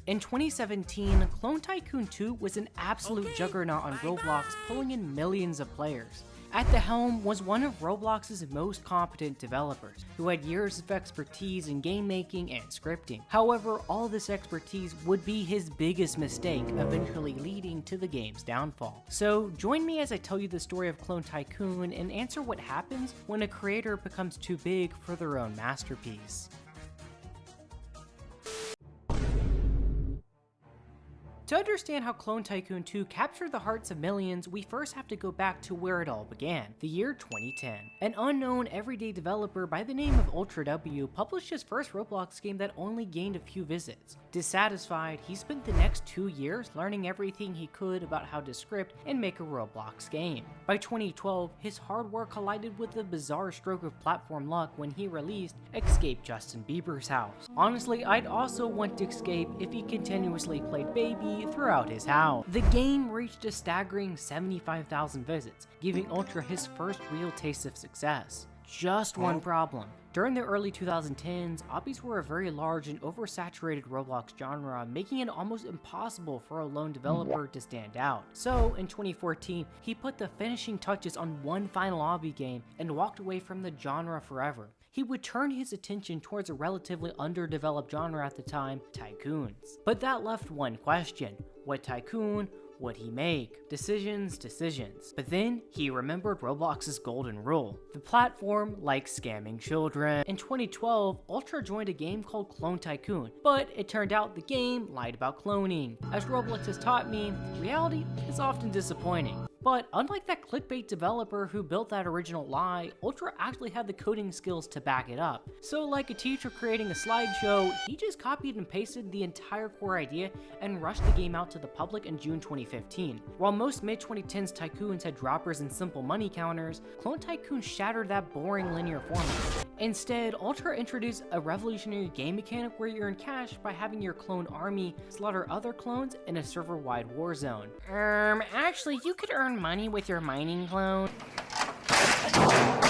In 2017, Clone Tycoon 2 was an absolute juggernaut on Roblox, pulling in millions of players. At the helm was one of Roblox's most competent developers, who had years of expertise in game making and scripting. However, all this expertise would be his biggest mistake, eventually leading to the game's downfall. So join me as I tell you the story of Clone Tycoon and answer what happens when a creator becomes too big for their own masterpiece. To understand how Clone Tycoon 2 captured the hearts of millions, we first have to go back to where it all began, the year 2010. An unknown everyday developer by the name of Ultra W published his first Roblox game that only gained a few visits. Dissatisfied, he spent the next 2 years learning everything he could about how to script and make a Roblox game. By 2012, his hard work collided with a bizarre stroke of platform luck when he released Escape Justin Bieber's House. Honestly, I'd also want to escape if he continuously played Baby throughout his house. The game reached a staggering 75,000 visits, giving Ultra his first real taste of success. Just one problem. During the early 2010s, obbies were a very large and oversaturated Roblox genre, making it almost impossible for a lone developer to stand out. So, in 2014, he put the finishing touches on one final obby game and walked away from the genre forever. He would turn his attention towards a relatively underdeveloped genre at the time, tycoons. But that left one question: what tycoon would he make? Decisions. But then he remembered Roblox's golden rule: the platform likes scamming children. In 2012, Ultra joined a game called Clone Tycoon, but it turned out the game lied about cloning. As Roblox has taught me, reality is often disappointing. But unlike that clickbait developer who built that original lie, Ultra actually had the coding skills to back it up. So like a teacher creating a slideshow, he just copied and pasted the entire core idea and rushed the game out to the public in June 2015. While most mid-2010s tycoons had droppers and simple money counters, Clone Tycoon shattered that boring linear format. Instead, Ultra introduced a revolutionary game mechanic where you earn cash by having your clone army slaughter other clones in a server-wide war zone. Actually, you could earn money with your mining clone.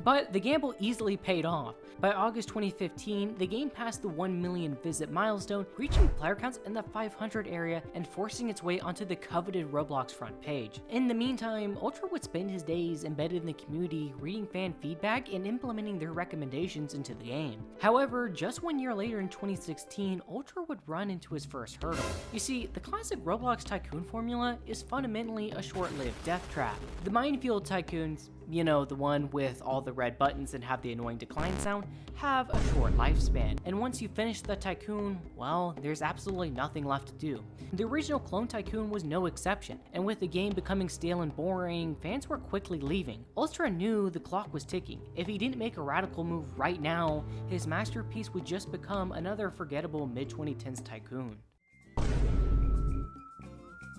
But the gamble easily paid off. By August 2015, the game passed the 1 million visit milestone, reaching player counts in the 500 area and forcing its way onto the coveted Roblox front page. In the meantime, Ultra would spend his days embedded in the community, reading fan feedback and implementing their recommendations into the game. However, just 1 year later in 2016, Ultra would run into his first hurdle. You see, the classic Roblox tycoon formula is fundamentally a short-lived death trap. The minefield tycoons, you know, the one with all the red buttons and have the annoying decline sound, have a short lifespan. And once you finish the tycoon, well, there's absolutely nothing left to do. The original Clone Tycoon was no exception, and with the game becoming stale and boring, fans were quickly leaving. Ultra knew the clock was ticking. If he didn't make a radical move right now, his masterpiece would just become another forgettable mid-2010s tycoon.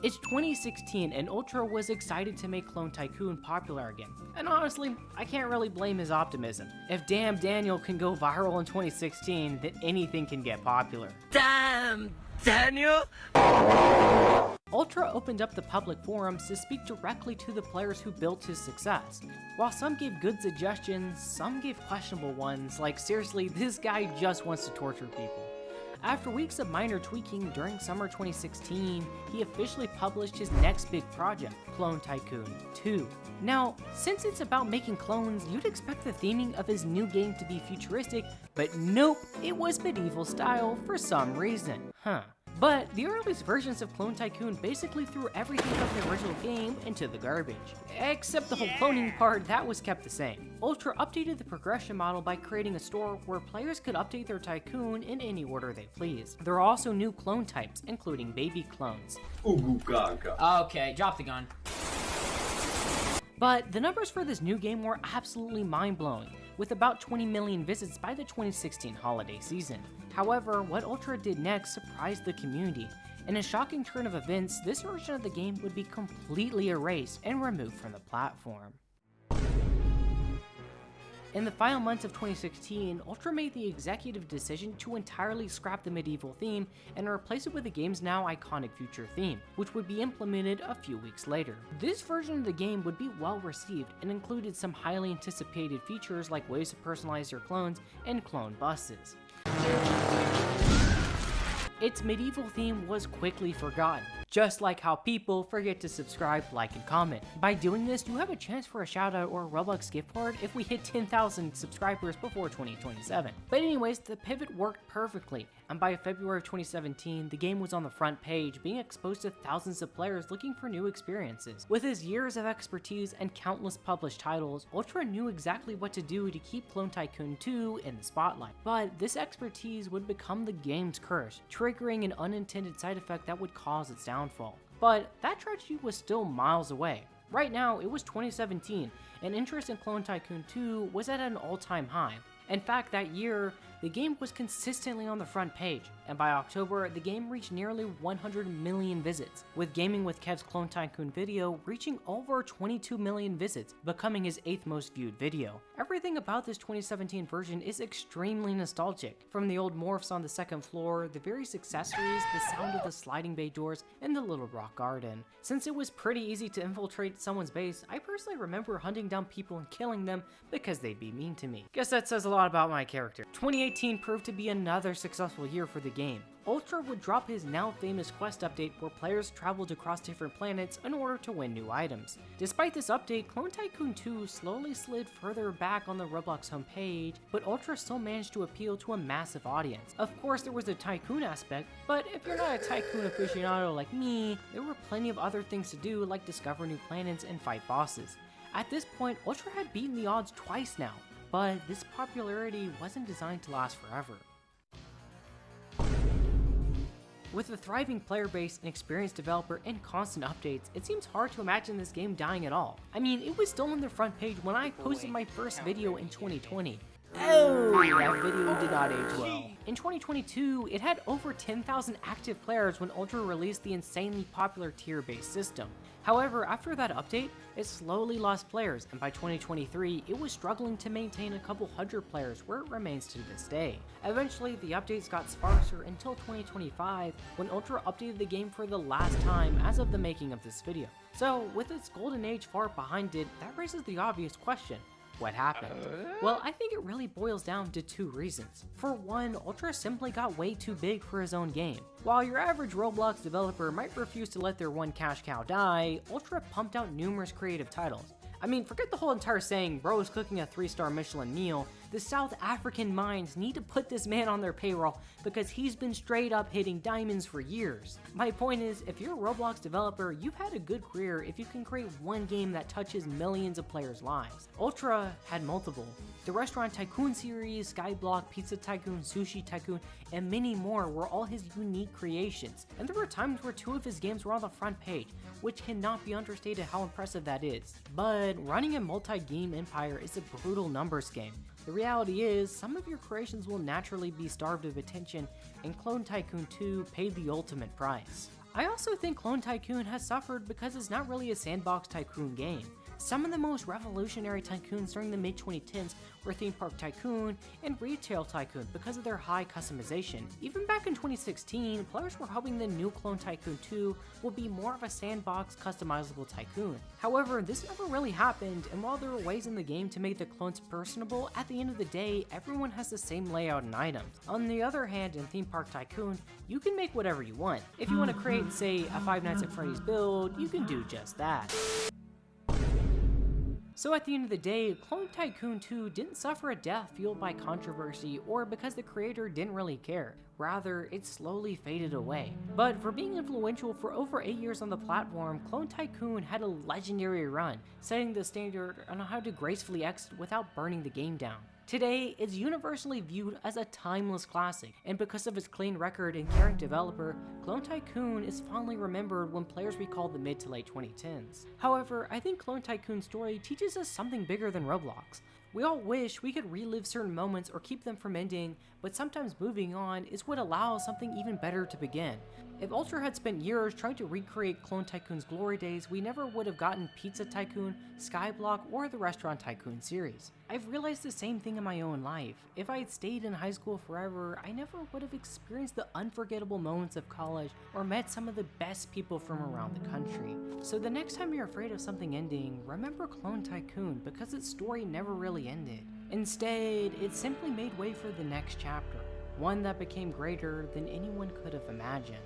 It's 2016 and Ultra was excited to make Clone Tycoon popular again. And honestly, I can't really blame his optimism. If Damn Daniel can go viral in 2016, then anything can get popular. Damn Daniel! Ultra opened up the public forums to speak directly to the players who built his success. While some gave good suggestions, some gave questionable ones, like seriously, this guy just wants to torture people. After weeks of minor tweaking during summer 2016, he officially published his next big project, Clone Tycoon 2. Now, since it's about making clones, you'd expect the theming of his new game to be futuristic, but nope, it was medieval style for some reason. But the earliest versions of Clone Tycoon basically threw everything from the original game into the garbage. Except the whole cloning part, that was kept the same. Ultra updated the progression model by creating a store where players could update their tycoon in any order they please. There are also new clone types, including baby clones. Ooh, gaga. Okay, drop the gun. But the numbers for this new game were absolutely mind-blowing, with about 20 million visits by the 2016 holiday season. However, what Ultra did next surprised the community. In a shocking turn of events, this version of the game would be completely erased and removed from the platform. In the final months of 2016, Ultra made the executive decision to entirely scrap the medieval theme and replace it with the game's now iconic future theme, which would be implemented a few weeks later. This version of the game would be well received and included some highly anticipated features like ways to personalize your clones and clone buses. its medieval theme was quickly forgotten, just like how people forget to subscribe, like, and comment. By doing this, you have a chance for a shoutout or a Roblox gift card if we hit 10,000 subscribers before 2027. But anyways, the pivot worked perfectly, and by February of 2017, the game was on the front page, being exposed to thousands of players looking for new experiences. With his years of expertise and countless published titles, Ultra knew exactly what to do to keep Clone Tycoon 2 in the spotlight. But this expertise would become the game's curse, triggering an unintended side effect that would cause its downfall. But that tragedy was still miles away. Right now, it was 2017, and interest in Clone Tycoon 2 was at an all-time high. In fact, that year, the game was consistently on the front page, and by October, the game reached nearly 100 million visits, with Gaming with Kev's Clone Tycoon video reaching over 22 million visits, becoming his 8th most viewed video. Everything about this 2017 version is extremely nostalgic, from the old morphs on the second floor, the various accessories, the sound of the sliding bay doors, and the little rock garden. Since it was pretty easy to infiltrate someone's base, I personally remember hunting down people and killing them because they'd be mean to me. Guess that says a lot about my character. 2018 proved to be another successful year for the game. Ultra would drop his now famous quest update where players traveled across different planets in order to win new items. Despite this update, Clone Tycoon 2 slowly slid further back on the Roblox homepage, but Ultra still managed to appeal to a massive audience. Of course, there was the tycoon aspect, but if you're not a tycoon aficionado like me, there were plenty of other things to do like discover new planets and fight bosses. At this point, Ultra had beaten the odds twice now, but this popularity wasn't designed to last forever. With a thriving player base, an experienced developer, and constant updates, it seems hard to imagine this game dying at all. I mean, it was still on the front page when I posted my first video in 2020. Oh, that video did not age well. In 2022, it had over 10,000 active players when Ultra released the insanely popular tier-based system. However, after that update, it slowly lost players, and by 2023, it was struggling to maintain a couple hundred players, where it remains to this day. Eventually, the updates got sparser until 2025, when Ultra updated the game for the last time as of the making of this video. So, with its golden age far behind it, that raises the obvious question. What happened? Well, I think it really boils down to two reasons. For one, Ultra simply got way too big for his own game. While your average Roblox developer might refuse to let their one cash cow die, Ultra pumped out numerous creative titles. I mean, forget the whole entire saying, bro is cooking a 3-star Michelin meal. The South African mines need to put this man on their payroll because he's been straight up hitting diamonds for years. My point is, if you're a Roblox developer, you've had a good career if you can create one game that touches millions of players' lives. Ultra had multiple. The Restaurant Tycoon series, Skyblock, Pizza Tycoon, Sushi Tycoon, and many more were all his unique creations. And there were times where 2 of his games were on the front page, which cannot be understated how impressive that is. But running a multi-game empire is a brutal numbers game. The reality is, some of your creations will naturally be starved of attention, and Clone Tycoon 2 paid the ultimate price. I also think Clone Tycoon has suffered because it's not really a sandbox tycoon game. Some of the most revolutionary tycoons during the mid-2010s were Theme Park Tycoon and Retail Tycoon because of their high customization. Even back in 2016, players were hoping the new Clone Tycoon 2 will be more of a sandbox customizable tycoon. However, this never really happened, and while there were ways in the game to make the clones personable, at the end of the day, everyone has the same layout and items. On the other hand, in Theme Park Tycoon, you can make whatever you want. If you want to create, say, a Five Nights at Freddy's build, you can do just that. So at the end of the day, Clone Tycoon 2 didn't suffer a death fueled by controversy or because the creator didn't really care. Rather, it slowly faded away. But for being influential for over 8 years on the platform, Clone Tycoon had a legendary run, setting the standard on how to gracefully exit without burning the game down. Today, it's universally viewed as a timeless classic, and because of its clean record and caring developer, Clone Tycoon is fondly remembered when players recall the mid to late 2010s. However, I think Clone Tycoon's story teaches us something bigger than Roblox. We all wish we could relive certain moments or keep them from ending, but sometimes moving on is what allows something even better to begin. If Ultra had spent years trying to recreate Clone Tycoon's glory days, we never would have gotten Pizza Tycoon, Skyblock, or the Restaurant Tycoon series. I've realized the same thing in my own life. If I had stayed in high school forever, I never would have experienced the unforgettable moments of college or met some of the best people from around the country. So the next time you're afraid of something ending, remember Clone Tycoon because its story never really ended. Instead, it simply made way for the next chapter. one that became greater than anyone could have imagined.